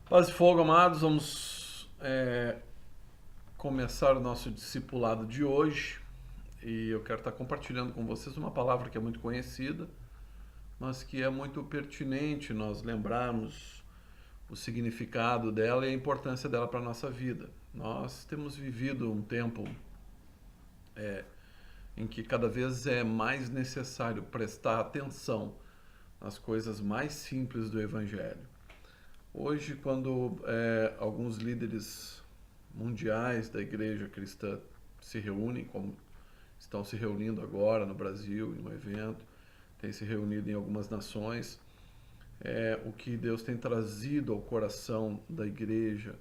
Paz e fogo, amados, vamos começar o nosso discipulado de hoje e eu quero estar compartilhando com vocês uma palavra que é muito conhecida, mas que é muito pertinente nós lembrarmos o significado dela e a importância dela para a nossa vida. Nós temos vivido um tempo em que cada vez é mais necessário prestar atenção nas coisas mais simples do Evangelho. Hoje, quando alguns líderes mundiais da igreja cristã se reúnem, como estão se reunindo agora no Brasil, em um evento, têm se reunido em algumas nações, o que Deus tem trazido ao coração da igreja,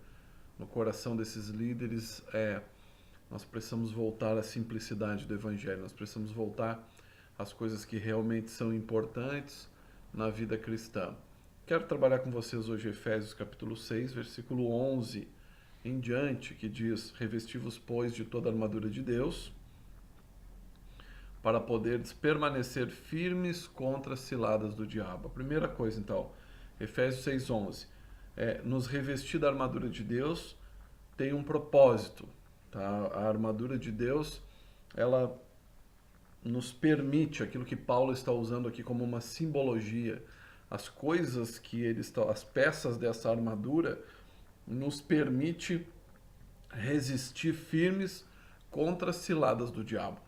no coração desses líderes, nós precisamos voltar à simplicidade do Evangelho, nós precisamos voltar às coisas que realmente são importantes na vida cristã. Quero trabalhar com vocês hoje Efésios capítulo 6, versículo 11 em diante, que diz: revesti-vos, pois, de toda a armadura de Deus, para poderes permanecer firmes contra as ciladas do diabo. A primeira coisa, então, Efésios 6:11, nos revestir da armadura de Deus tem um propósito, tá? A armadura de Deus, ela nos permite, aquilo que Paulo está usando aqui como uma simbologia, as coisas que ele está, as peças dessa armadura, nos permite resistir firmes contra as ciladas do diabo.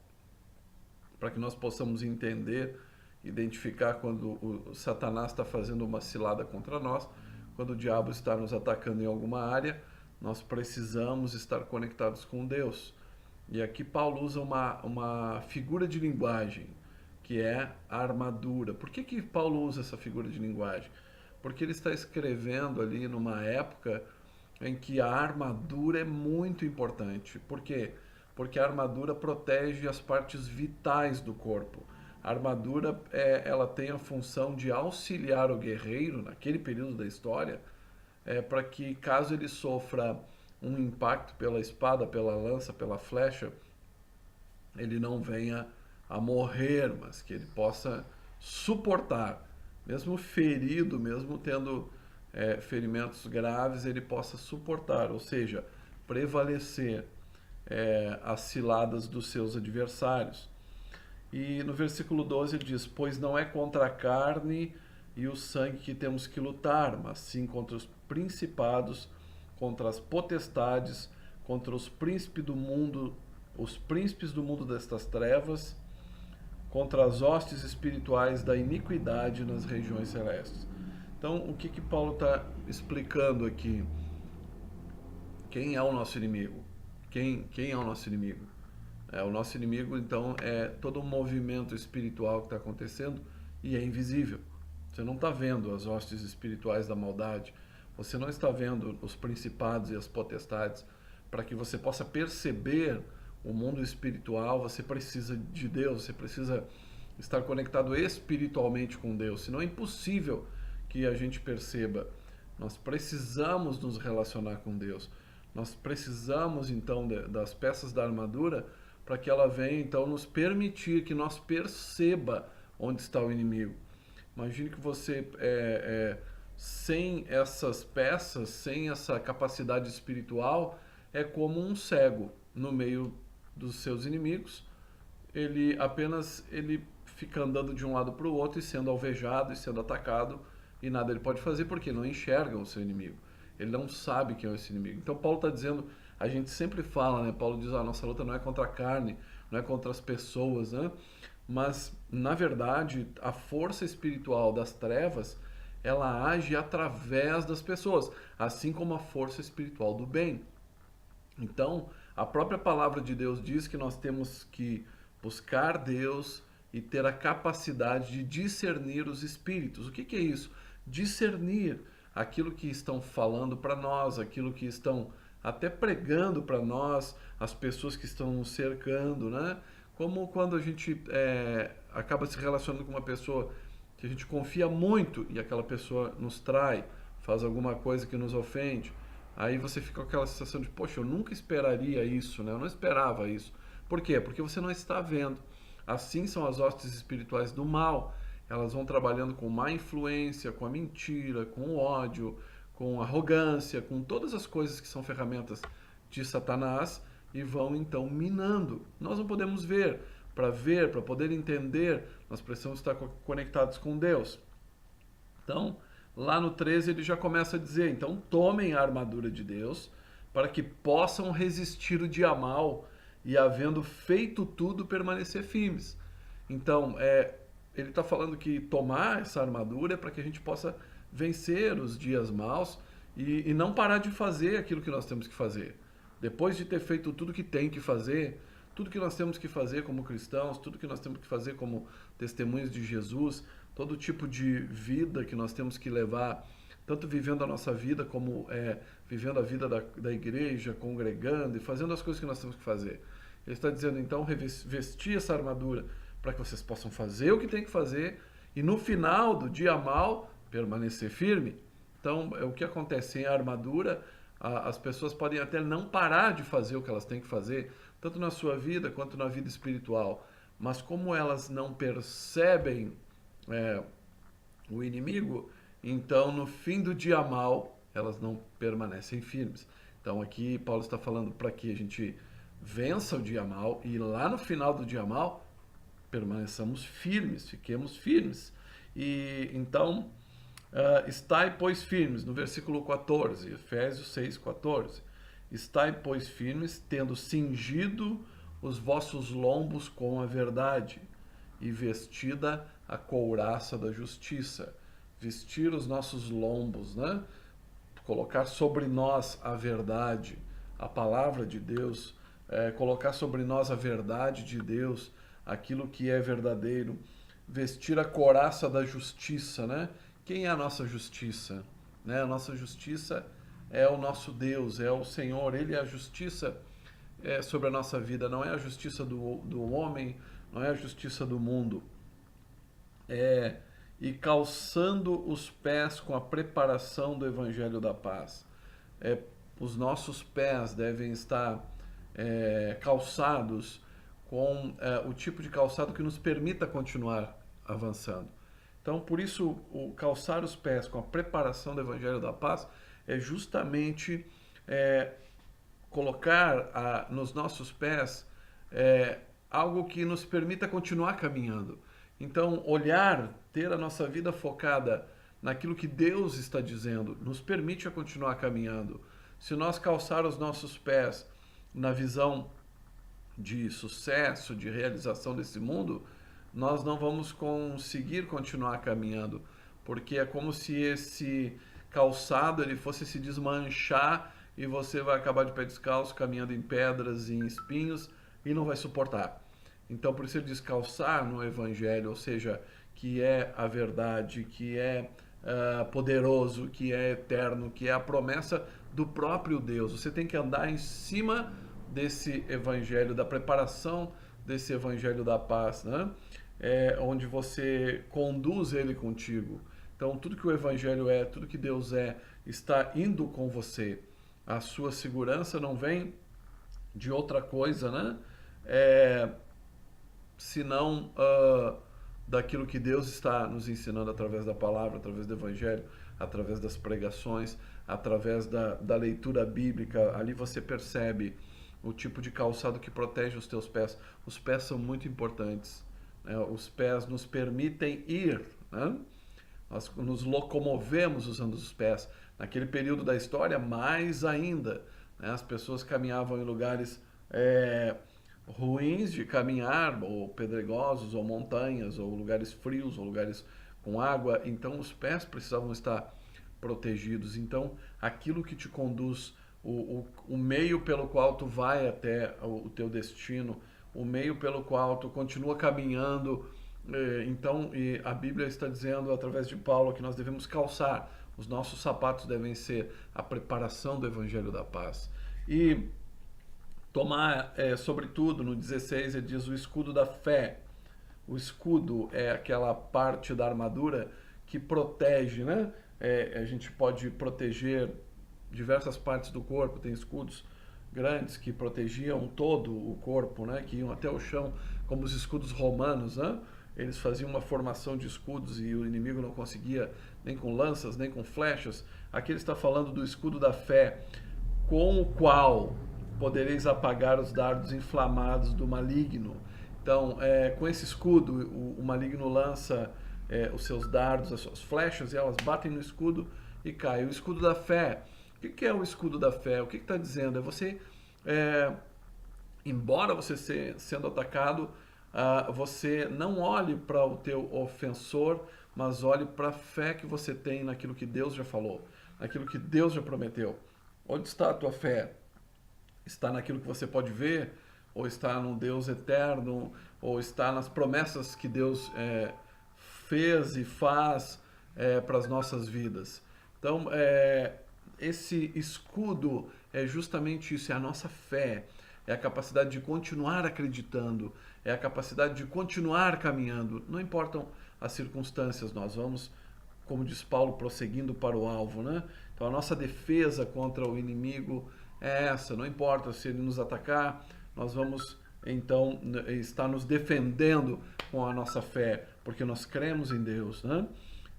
Para que nós possamos entender, identificar quando o Satanás está fazendo uma cilada contra nós, quando o diabo está nos atacando em alguma área, nós precisamos estar conectados com Deus. E aqui Paulo usa uma figura de linguagem, que é a armadura. Por que Paulo usa essa figura de linguagem? Porque ele está escrevendo ali numa época em que a armadura é muito importante. Por quê? Porque a armadura protege as partes vitais do corpo. A armadura ela tem a função de auxiliar o guerreiro, naquele período da história, para que caso ele sofra um impacto pela espada, pela lança, pela flecha, ele não venha a morrer, mas que ele possa suportar, mesmo ferido, mesmo tendo ferimentos graves, ele possa suportar, ou seja, prevalecer as ciladas dos seus adversários. E no versículo 12 ele diz: pois não é contra a carne e o sangue que temos que lutar, mas sim contra os principados, contra as potestades, contra os príncipes do mundo, destas trevas, contra as hostes espirituais da iniquidade nas regiões celestes. Então, o que Paulo está explicando aqui? Quem é o nosso inimigo? Quem é o nosso inimigo? O nosso inimigo, então, é todo um movimento espiritual que está acontecendo e é invisível. Você não está vendo as hostes espirituais da maldade, você não está vendo os principados e as potestades. Para que você possa perceber o mundo espiritual, você precisa de Deus, você precisa estar conectado espiritualmente com Deus, senão é impossível que a gente perceba. Nós precisamos nos relacionar com Deus. Nós precisamos então das peças da armadura para que ela venha então nos permitir que nós perceba onde está o inimigo. Imagine que você sem essas peças, sem essa capacidade espiritual, é como um cego no meio dos seus inimigos. Ele fica andando de um lado para o outro e sendo alvejado e sendo atacado, e nada ele pode fazer porque não enxerga o seu inimigo. Ele não sabe quem é esse inimigo. Então Paulo está dizendo, a gente sempre fala, né? Paulo diz: a nossa luta não é contra a carne, não é contra as pessoas, né? Mas na verdade a força espiritual das trevas, ela age através das pessoas, assim como a força espiritual do bem. Então, a própria palavra de Deus diz que nós temos que buscar Deus e ter a capacidade de discernir os espíritos. O que é isso? Discernir aquilo que estão falando para nós, aquilo que estão até pregando para nós, as pessoas que estão nos cercando, né? Como quando a gente acaba se relacionando com uma pessoa que a gente confia muito e aquela pessoa nos trai, faz alguma coisa que nos ofende. Aí você fica com aquela sensação de: poxa, eu nunca esperaria isso, né? Eu não esperava isso. Por quê? Porque você não está vendo. Assim são as hostes espirituais do mal. Elas vão trabalhando com má influência, com a mentira, com o ódio, com arrogância, com todas as coisas que são ferramentas de Satanás e vão então minando. Nós não podemos ver, para poder entender, nós precisamos estar conectados com Deus. Então, lá no 13 ele já começa a dizer, então tomem a armadura de Deus para que possam resistir o dia mal e, havendo feito tudo, permanecer firmes. Então, ele está falando que tomar essa armadura é para que a gente possa vencer os dias maus e não parar de fazer aquilo que nós temos que fazer. Depois de ter feito tudo que tem que fazer, tudo que nós temos que fazer como cristãos, tudo que nós temos que fazer como testemunhos de Jesus, todo tipo de vida que nós temos que levar, tanto vivendo a nossa vida como vivendo a vida da igreja, congregando e fazendo as coisas que nós temos que fazer. Ele está dizendo, então, vestir essa armadura para que vocês possam fazer o que tem que fazer e no final do dia mal permanecer firme. Então, o que acontece? Sem a armadura, as pessoas podem até não parar de fazer o que elas têm que fazer, tanto na sua vida quanto na vida espiritual. Mas como elas não percebem o inimigo, então no fim do dia mal, elas não permanecem firmes. Então aqui Paulo está falando para que a gente vença o dia mal e lá no final do dia mal permaneçamos firmes, fiquemos firmes. E então, estai, pois, firmes, no versículo 14, Efésios 6:14. Estai, pois, firmes, tendo cingido os vossos lombos com a verdade e vestida a couraça da justiça. Vestir os nossos lombos, né? Colocar sobre nós a verdade, a palavra de Deus, colocar sobre nós a verdade de Deus, aquilo que é verdadeiro, vestir a couraça da justiça, né? Quem é a nossa justiça? Né? A nossa justiça é o nosso Deus, é o Senhor, Ele é a justiça sobre a nossa vida, não é a justiça do homem, não é a justiça do mundo. E calçando os pés com a preparação do Evangelho da Paz. Os nossos pés devem estar calçados com o tipo de calçado que nos permita continuar avançando. Então, por isso, o calçar os pés com a preparação do Evangelho da Paz é justamente colocar nos nossos pés algo que nos permita continuar caminhando. Então, ter a nossa vida focada naquilo que Deus está dizendo, nos permite a continuar caminhando. Se nós calçar os nossos pés na visão de sucesso, de realização desse mundo, nós não vamos conseguir continuar caminhando, porque é como se esse calçado ele fosse se desmanchar e você vai acabar de pé descalço, caminhando em pedras e em espinhos e não vai suportar. Então, por isso ele diz calçar no Evangelho, ou seja, que é a verdade, que é poderoso, que é eterno, que é a promessa do próprio Deus. Você tem que andar em cima desse Evangelho, da preparação desse Evangelho da paz, né? Onde você conduz ele contigo. Então, tudo que o Evangelho tudo que Deus está indo com você. A sua segurança não vem de outra coisa, né? Senão daquilo que Deus está nos ensinando através da palavra, através do Evangelho, através das pregações, através da leitura bíblica. Ali você percebe o tipo de calçado que protege os teus pés. Os pés são muito importantes, né? Os pés nos permitem ir, né? Nós nos locomovemos usando os pés. Naquele período da história, mais ainda, né? As pessoas caminhavam em lugares ruins de caminhar, ou pedregosos, ou montanhas, ou lugares frios, ou lugares com água. Então, os pés precisavam estar protegidos. Então, aquilo que te conduz, o meio pelo qual tu vai até o teu destino, o meio pelo qual tu continua caminhando. Então, e a Bíblia está dizendo, através de Paulo, que nós devemos calçar. Os nossos sapatos devem ser a preparação do Evangelho da Paz. E tomar, sobretudo, no 16, ele diz o escudo da fé. O escudo é aquela parte da armadura que protege, né? A gente pode proteger diversas partes do corpo, tem escudos grandes que protegiam todo o corpo, né? Que iam até o chão, como os escudos romanos, né? Eles faziam uma formação de escudos e o inimigo não conseguia nem com lanças, nem com flechas. Aqui ele está falando do escudo da fé, com o qual podereis apagar os dardos inflamados do maligno. Então, com esse escudo, o maligno lança os seus dardos, as suas flechas, e elas batem no escudo e caem. O escudo da fé. O que é o escudo da fé? O que está dizendo? É você, embora você sendo atacado, você não olhe para o teu ofensor, mas olhe para a fé que você tem naquilo que Deus já falou, naquilo que Deus já prometeu. Onde está a tua fé? Está naquilo que você pode ver? Ou está no Deus eterno? Ou está nas promessas que Deus fez e faz para as nossas vidas? Então, esse escudo é justamente isso, é a nossa fé, é a capacidade de continuar acreditando, é a capacidade de continuar caminhando. Não importam as circunstâncias, nós vamos, como diz Paulo, prosseguindo para o alvo, né? Então a nossa defesa contra o inimigo é essa, não importa se ele nos atacar, nós vamos então estar nos defendendo com a nossa fé, porque nós cremos em Deus, né?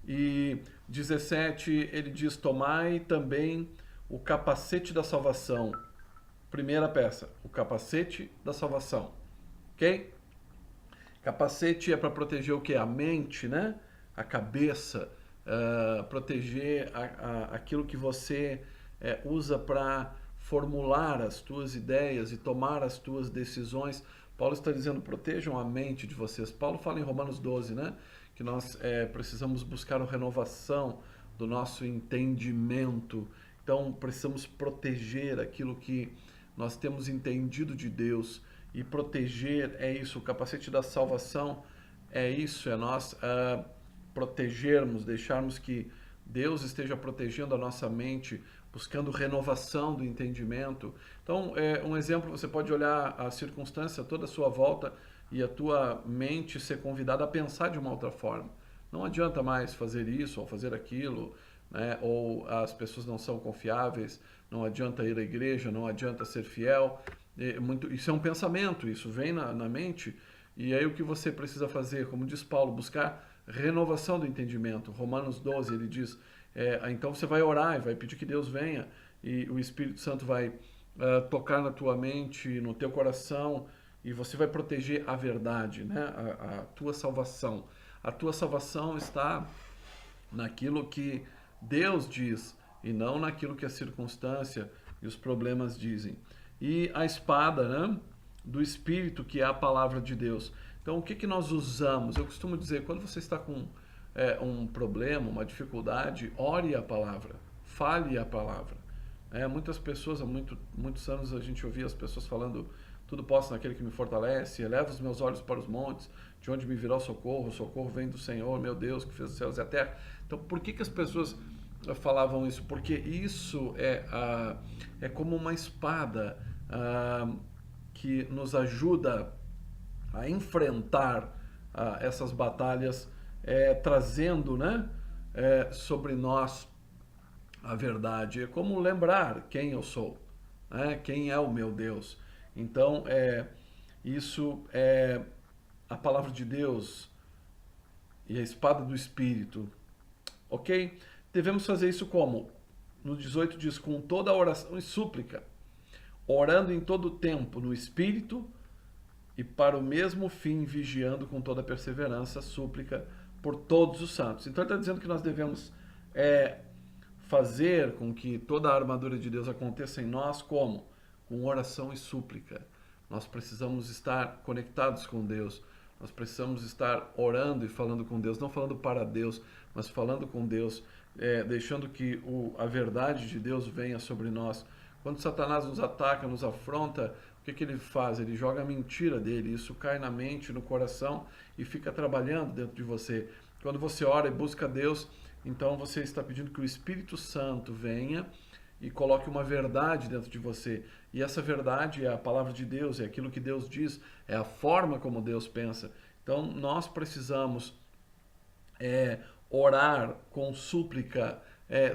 E 17, ele diz, tomai também o capacete da salvação. Primeira peça, o capacete da salvação, ok? Capacete é para proteger o que? A mente, né? A cabeça, proteger aquilo que você usa para formular as tuas ideias e tomar as tuas decisões. Paulo está dizendo, protejam a mente de vocês. Paulo fala em Romanos 12, né? Que nós precisamos buscar a renovação do nosso entendimento. Então, precisamos proteger aquilo que nós temos entendido de Deus. E proteger é isso, o capacete da salvação é isso, é nós protegermos, deixarmos que Deus esteja protegendo a nossa mente, buscando renovação do entendimento. Então, um exemplo, você pode olhar a circunstância toda à sua volta e a tua mente ser convidada a pensar de uma outra forma. Não adianta mais fazer isso ou fazer aquilo, né? Ou as pessoas não são confiáveis, não adianta ir à igreja, não adianta ser fiel. Isso é um pensamento, isso vem na mente, e aí o que você precisa fazer, como diz Paulo, buscar renovação do entendimento. Romanos 12, ele diz, então você vai orar e vai pedir que Deus venha, e o Espírito Santo vai tocar na tua mente, no teu coração, e você vai proteger a verdade, né? A tua salvação. A tua salvação está naquilo que Deus diz, e não naquilo que a circunstância e os problemas dizem. E a espada, né, do Espírito, que é a palavra de Deus. Então, o que nós usamos? Eu costumo dizer, quando você está com um problema, uma dificuldade, ore a palavra, fale a palavra. Muitas pessoas, há muitos anos a gente ouvia as pessoas falando, tudo posso naquele que me fortalece, eleva os meus olhos para os montes, de onde me virá o socorro vem do Senhor, meu Deus, que fez os céus e a terra. Então, por que as pessoas falavam isso? Porque isso é como uma espada que nos ajuda a enfrentar essas batalhas, trazendo, né, sobre nós a verdade. É como lembrar quem eu sou, né, quem é o meu Deus. Então, isso é a palavra de Deus e a espada do Espírito, ok? Devemos fazer isso como? No 18 diz, com toda a oração e súplica, orando em todo o tempo no Espírito e para o mesmo fim vigiando com toda perseverança, súplica por todos os santos. Então ele está dizendo que nós devemos fazer com que toda a armadura de Deus aconteça em nós como? Com oração e súplica. Nós precisamos estar conectados com Deus. Nós precisamos estar orando e falando com Deus, não falando para Deus, mas falando com Deus, deixando que a verdade de Deus venha sobre nós. Quando Satanás nos ataca, nos afronta, o que ele faz? Ele joga a mentira dele, isso cai na mente, no coração e fica trabalhando dentro de você. Quando você ora e busca Deus, então você está pedindo que o Espírito Santo venha e coloque uma verdade dentro de você. E essa verdade é a palavra de Deus, é aquilo que Deus diz, é a forma como Deus pensa. Então nós precisamos orar com súplica.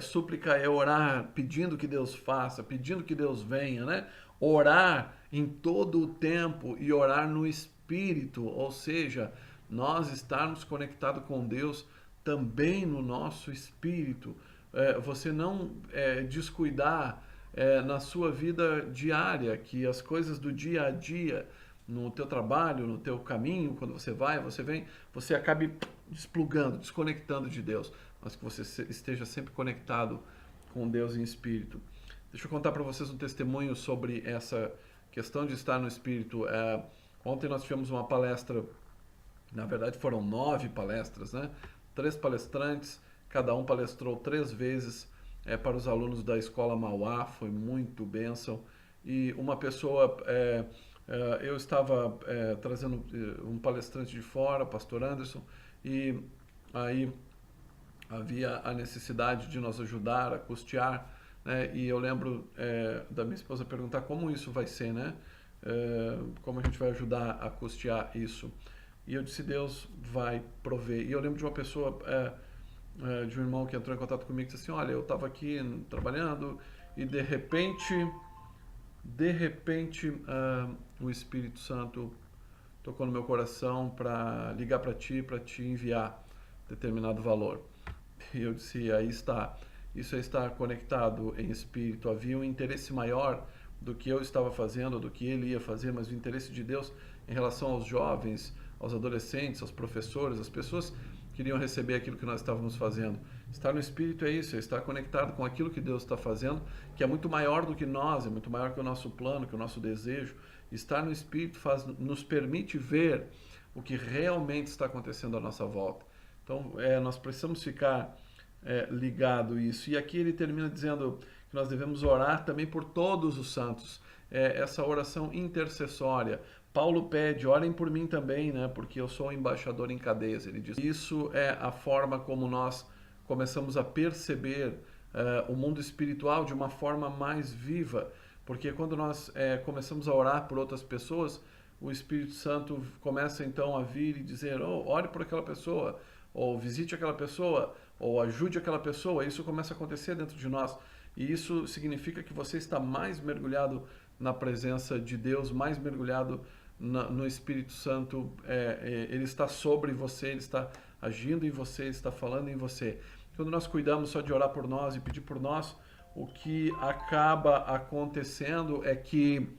Súplica é orar pedindo que Deus faça, pedindo que Deus venha, né? Orar em todo o tempo e orar no Espírito, ou seja, nós estarmos conectados com Deus também no nosso espírito. Você não descuidar na sua vida diária, que as coisas do dia a dia, no teu trabalho, no teu caminho, quando você vai, você vem, você acabe desplugando, desconectando de Deus, mas que você esteja sempre conectado com Deus em espírito. Deixa eu contar para vocês um testemunho sobre essa questão de estar no espírito. Ontem nós tivemos uma palestra, na verdade foram 9 palestras, né? 3 palestrantes, cada um palestrou 3 vezes para os alunos da Escola Mauá, foi muito bênção. E uma pessoa, eu estava trazendo um palestrante de fora, pastor Anderson, e aí havia a necessidade de nos ajudar a custear, né? E eu lembro da minha esposa perguntar como isso vai ser, né? Como a gente vai ajudar a custear isso. E eu disse, Deus vai prover. E eu lembro de uma pessoa, de um irmão que entrou em contato comigo e disse assim, olha, eu estava aqui trabalhando e de repente, o Espírito Santo tocou no meu coração para ligar para te enviar determinado valor. E eu disse, aí está, isso é estar conectado em espírito. Havia um interesse maior do que eu estava fazendo, do que ele ia fazer, mas o interesse de Deus em relação aos jovens, aos adolescentes, aos professores, as pessoas queriam receber aquilo que nós estávamos fazendo. Estar no Espírito é isso, é estar conectado com aquilo que Deus está fazendo, que é muito maior do que nós, é muito maior que o nosso plano, que o nosso desejo. Estar no Espírito nos permite ver o que realmente está acontecendo à nossa volta. Então, nós precisamos ficar ligado a isso. E aqui ele termina dizendo que nós devemos orar também por todos os santos. Essa oração intercessória. Paulo pede, orem por mim também, né? Porque eu sou um embaixador em cadeias. Ele diz, isso é a forma como nós começamos a perceber o mundo espiritual de uma forma mais viva. Porque quando nós começamos a orar por outras pessoas, o Espírito Santo começa então a vir e dizer, ore por aquela pessoa, ou visite aquela pessoa, ou ajude aquela pessoa. Isso começa a acontecer dentro de nós. E isso significa que você está mais mergulhado na presença de Deus, mais mergulhado no Espírito Santo. Ele está sobre você, ele está agindo em você, ele está falando em você. Quando nós cuidamos só de orar por nós e pedir por nós, o que acaba acontecendo é que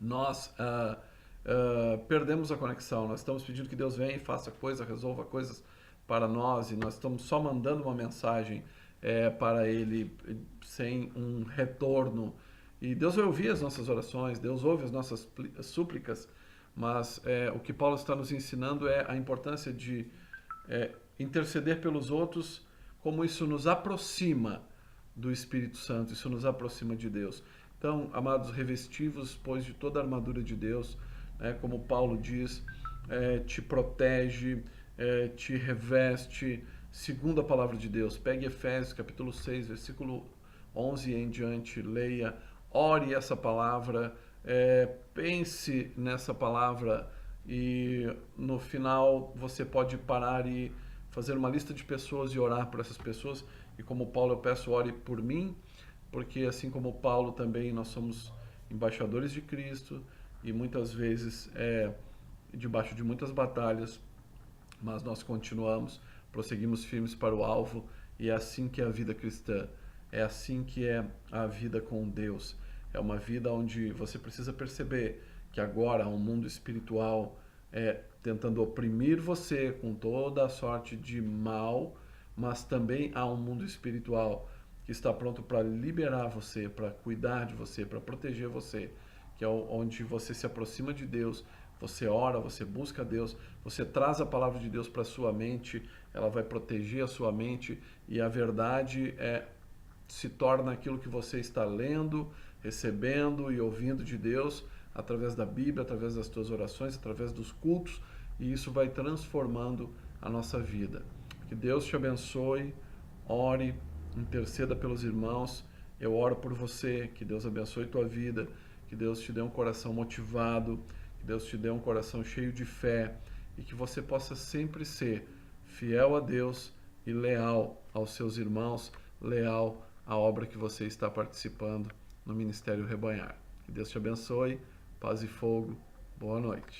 nós perdemos a conexão. Nós estamos pedindo que Deus venha e faça coisas, resolva coisas para nós, e nós estamos só mandando uma mensagem para Ele sem um retorno. E Deus vai ouvir as nossas orações, Deus ouve as nossas súplicas, mas o que Paulo está nos ensinando é a importância de interceder pelos outros, como isso nos aproxima do Espírito Santo, isso nos aproxima de Deus. Então, amados, revestivos, pois, de toda a armadura de Deus, como Paulo diz, te protege, te reveste, segundo a palavra de Deus. Pegue Efésios capítulo 6, versículo 11 em diante, leia, ore essa palavra, pense nessa palavra, e no final você pode parar e fazer uma lista de pessoas e orar por essas pessoas. E como Paulo, eu peço, ore por mim, porque assim como Paulo também, nós somos embaixadores de Cristo, e muitas vezes debaixo de muitas batalhas, mas nós continuamos, prosseguimos firmes para o alvo, e é assim que é a vida cristã, é assim que é a vida com Deus. É uma vida onde você precisa perceber que agora há um mundo espiritual tentando oprimir você com toda a sorte de mal, mas também há um mundo espiritual que está pronto para liberar você, para cuidar de você, para proteger você, que é onde você se aproxima de Deus, você ora, você busca Deus, você traz a palavra de Deus para a sua mente, ela vai proteger a sua mente, e a verdade se torna aquilo que você está lendo, recebendo e ouvindo de Deus, através da Bíblia, através das tuas orações, através dos cultos, e isso vai transformando a nossa vida. Que Deus te abençoe, ore, interceda pelos irmãos, eu oro por você, que Deus abençoe tua vida, que Deus te dê um coração motivado, que Deus te dê um coração cheio de fé, e que você possa sempre ser fiel a Deus e leal aos seus irmãos, leal à obra que você está participando no Ministério Rebanhar. Que Deus te abençoe, paz e fogo, boa noite.